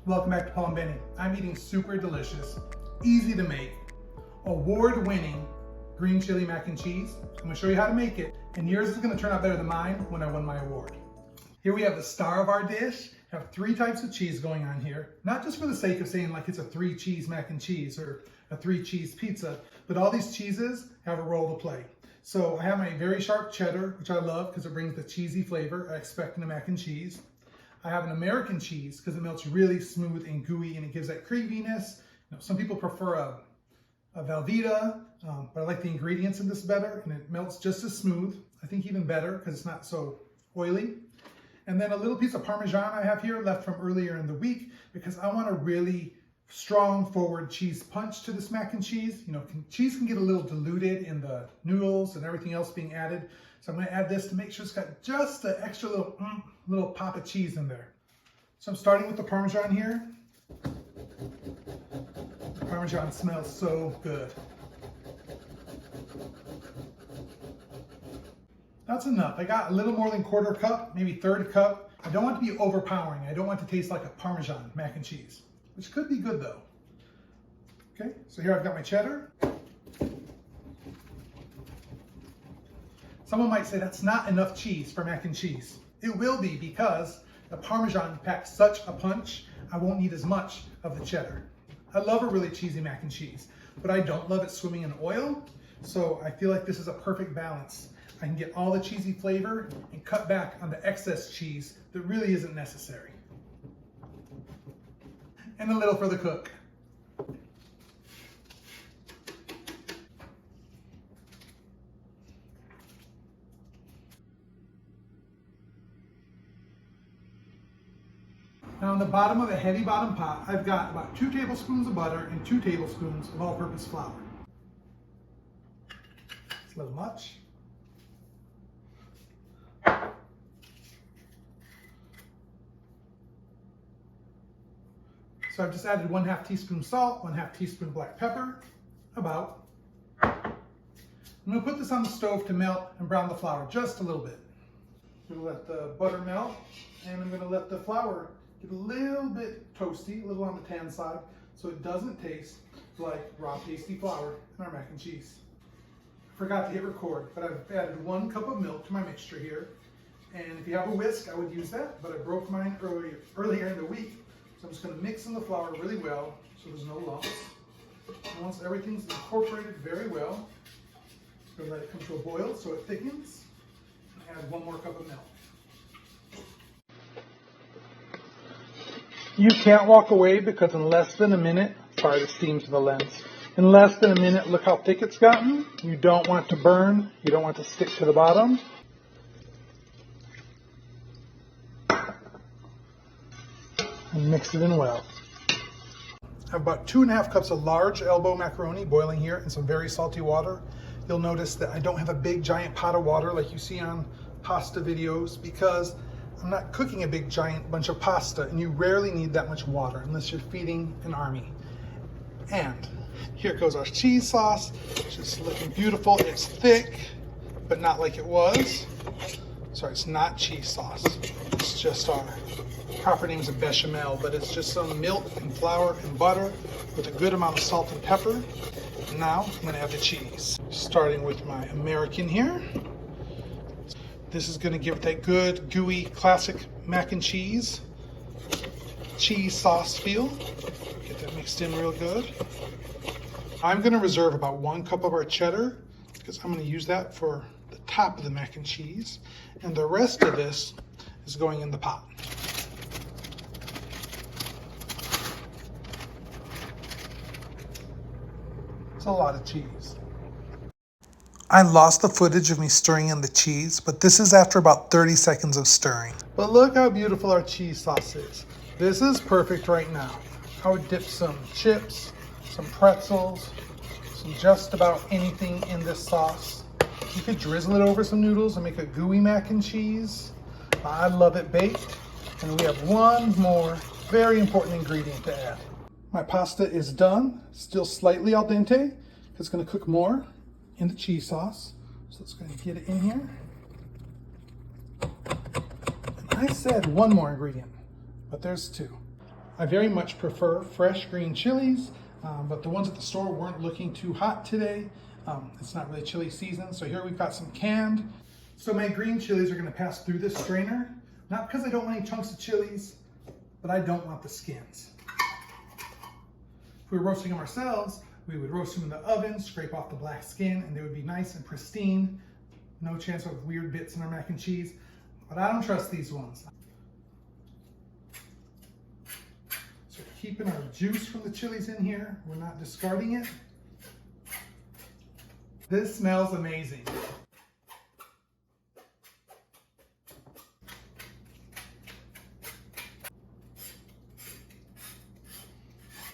Welcome back to Paul and Benny. I'm eating super delicious, easy to make, award-winning green chili mac and cheese. I'm gonna show you how to make it, and yours is gonna turn out better than mine when I won my award. Here we have the star of our dish. Have 3 types of cheese going on here. Not just for the sake of saying like it's a 3 cheese mac and cheese or a 3 cheese pizza, but all these cheeses have a role to play. So I have my very sharp cheddar, which I love because it brings the cheesy flavor I expect in a mac and cheese. I have an American cheese because it melts really smooth and gooey and it gives that creaminess. Some people prefer a Velveeta, but I like the ingredients in this better and it melts just as smooth. I think even better because it's not so oily. And then a little piece of Parmesan I have here left from earlier in the week because I want a really strong forward cheese punch to this mac and cheese. Cheese can get a little diluted in the noodles and everything else being added. So I'm gonna add this to make sure it's got just an extra little pop of cheese in there. So I'm starting with the Parmesan here. The Parmesan smells so good. That's enough. I got a little more than 1/4 cup, maybe 1/3 cup. I don't want it to be overpowering. I don't want it to taste like a Parmesan mac and cheese, which could be good though. Okay, so here I've got my cheddar. Someone might say that's not enough cheese for mac and cheese. It will be because the Parmesan packs such a punch, I won't need as much of the cheddar. I love a really cheesy mac and cheese, but I don't love it swimming in oil. So I feel like this is a perfect balance. I can get all the cheesy flavor and cut back on the excess cheese that really isn't necessary. And a little for the cook. Now on the bottom of a heavy bottom pot, I've got about 2 tablespoons of butter and 2 tablespoons of all-purpose flour. It's a little much. So I've just added 1/2 teaspoon salt, 1/2 teaspoon black pepper, about. I'm gonna put this on the stove to melt and brown the flour just a little bit. I'm gonna let the butter melt and I'm gonna let the flour get a little bit toasty, a little on the tan side, so it doesn't taste like raw pasty flour in our mac and cheese. Forgot to hit record, but I've added 1 cup of milk to my mixture here. And if you have a whisk, I would use that, but I broke mine earlier in the week. So I'm just going to mix in the flour really well so there's no lumps. And once everything's incorporated very well, I'm going to let it come to a boil so it thickens. And add 1 more cup of milk. You can't walk away because in less than a minute, sorry the steam's in the lens, in less than a minute, look how thick it's gotten. You don't want to burn, you don't want to stick to the bottom. And mix it in well. I have about 2.5 cups of large elbow macaroni boiling here in some very salty water. You'll notice that I don't have a big giant pot of water like you see on pasta videos because I'm not cooking a big giant bunch of pasta and you rarely need that much water unless you're feeding an army. And here goes our cheese sauce, just looking beautiful. It's thick, but not like it was. Sorry, it's not cheese sauce. It's just our proper name is a bechamel, but it's just some milk and flour and butter with a good amount of salt and pepper. And now I'm gonna add the cheese. Starting with my American here. This is gonna give it that good, gooey, classic mac and cheese sauce feel. Get that mixed in real good. I'm gonna reserve about 1 cup of our cheddar because I'm gonna use that for the top of the mac and cheese. And the rest of this is going in the pot. It's a lot of cheese. I lost the footage of me stirring in the cheese, but this is after about 30 seconds of stirring. But look how beautiful our cheese sauce is. This is perfect right now. I would dip some chips, some pretzels, some just about anything in this sauce. You could drizzle it over some noodles and make a gooey mac and cheese. I love it baked. And we have 1 more very important ingredient to add. My pasta is done, still slightly al dente. It's gonna cook more in the cheese sauce. So let's go ahead and get it in here. And I said 1 more ingredient, but there's 2. I very much prefer fresh green chilies, but the ones at the store weren't looking too hot today. It's not really chili season, so here we've got some canned. So my green chilies are gonna pass through this strainer, not because I don't want any chunks of chilies, but I don't want the skins. If we were roasting them ourselves, we would roast them in the oven, scrape off the black skin, and they would be nice and pristine. No chance of weird bits in our mac and cheese, but I don't trust these ones. So keeping our juice from the chilies in here, we're not discarding it. This smells amazing.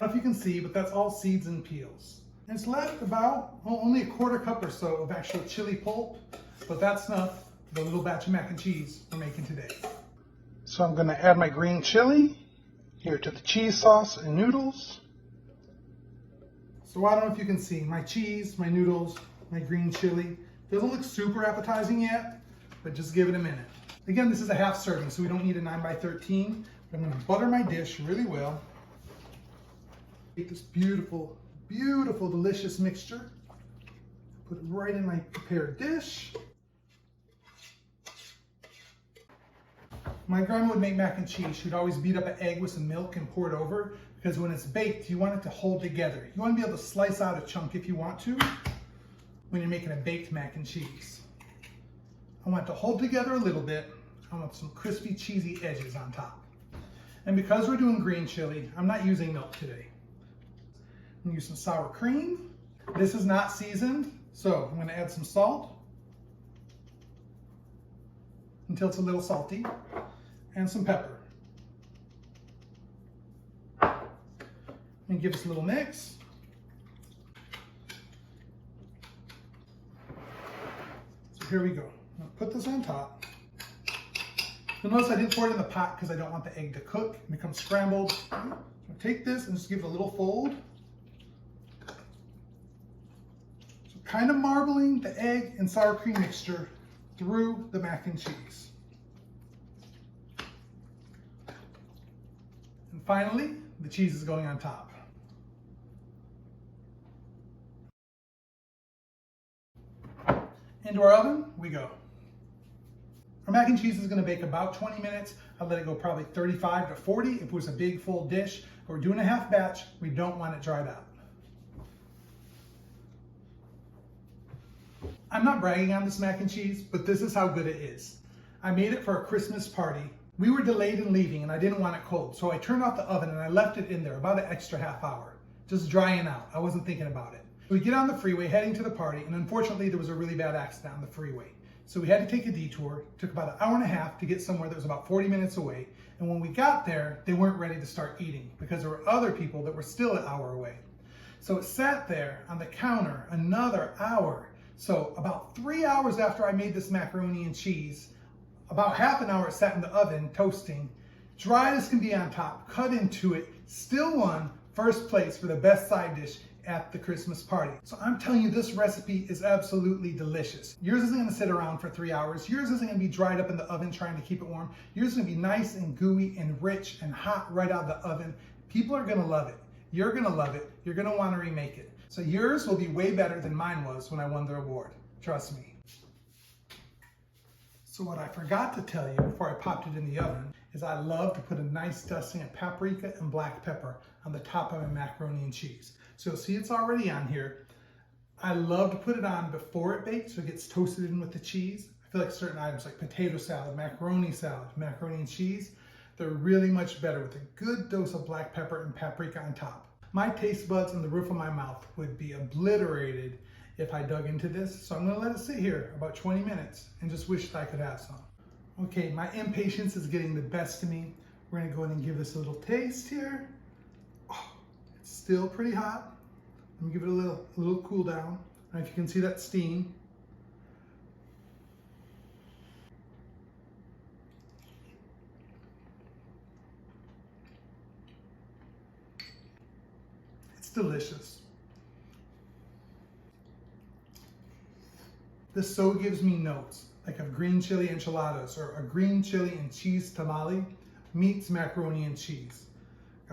I don't know if you can see, but that's all seeds and peels. And it's left about only a quarter cup or so of actual chili pulp, but that's enough for the little batch of mac and cheese we're making today. So I'm gonna add my green chili here to the cheese sauce and noodles. So I don't know if you can see, my cheese, my noodles, my green chili. Doesn't look super appetizing yet, but just give it a minute. Again, this is a half serving, so we don't need a 9 by 13. But I'm gonna butter my dish really well. Take this beautiful, beautiful, delicious mixture. Put it right in my prepared dish. My grandma would make mac and cheese. She'd always beat up an egg with some milk and pour it over, because when it's baked, you want it to hold together. You want to be able to slice out a chunk if you want to when you're making a baked mac and cheese. I want it to hold together a little bit. I want some crispy, cheesy edges on top. And because we're doing green chili, I'm not using milk today. I'm gonna use some sour cream. This is not seasoned, so I'm gonna add some salt until it's a little salty, and some pepper. And give us a little mix. So here we go. I'm gonna put this on top. You'll notice I didn't pour it in the pot because I don't want the egg to cook and become scrambled. So I'll take this and just give it a little fold. So kind of marbling the egg and sour cream mixture through the mac and cheese. And finally, the cheese is going on top. Into our oven we go. Our mac and cheese is going to bake about 20 minutes. I'll let it go probably 35 to 40 if it was a big full dish. If we're doing a half batch, we don't want it dried out. I'm not bragging on this mac and cheese, but this is how good it is. I made it for a Christmas party. We were delayed in leaving and I didn't want it cold, so I turned off the oven and I left it in there about an extra half hour, just drying out. I wasn't thinking about it. We get on the freeway heading to the party, and unfortunately there was a really bad accident on the freeway. So we had to take a detour. It took about an hour and a half to get somewhere that was about 40 minutes away. And when we got there, they weren't ready to start eating because there were other people that were still an hour away. So it sat there on the counter another hour. So about 3 hours after I made this macaroni and cheese, about half an hour it sat in the oven toasting, dry as can be on top, cut into it, still won first place for the best side dish at the Christmas party. So I'm telling you, this recipe is absolutely delicious. Yours isn't gonna sit around for 3 hours. Yours isn't gonna be dried up in the oven trying to keep it warm. Yours is gonna be nice and gooey and rich and hot right out of the oven. People are gonna love it. You're gonna love it. You're gonna wanna remake it. So yours will be way better than mine was when I won the award. Trust me. So what I forgot to tell you before I popped it in the oven is I love to put a nice dusting of paprika and black pepper on the top of my macaroni and cheese. So you'll see it's already on here. I love to put it on before it bakes so it gets toasted in with the cheese. I feel like certain items like potato salad, macaroni and cheese, they're really much better with a good dose of black pepper and paprika on top. My taste buds and the roof of my mouth would be obliterated if I dug into this. So I'm gonna let it sit here about 20 minutes and just wish that I could have some. Okay, my impatience is getting the best of me. We're gonna go ahead and give this a little taste here. Oh, it's still pretty hot. Let me give it a little cool down. I don't know if you can see that steam. It's delicious. This so gives me notes like a green chili enchiladas or a green chili and cheese tamale meets macaroni and cheese.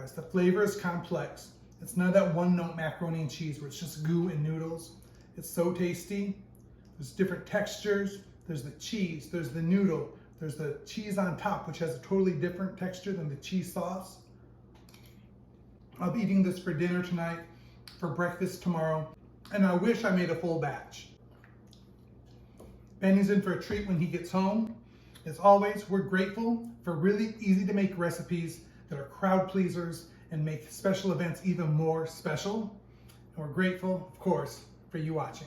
guys. The flavor is complex. It's none of that one note macaroni and cheese where it's just goo and noodles. It's so tasty. There's different textures. There's the cheese, there's the noodle, there's the cheese on top, which has a totally different texture than the cheese sauce. I'll be eating this for dinner tonight, for breakfast tomorrow, and I wish I made a full batch. Benny's in for a treat when he gets home. As always, we're grateful for really easy to make recipes that are crowd pleasers and make special events even more special. And we're grateful, of course, for you watching.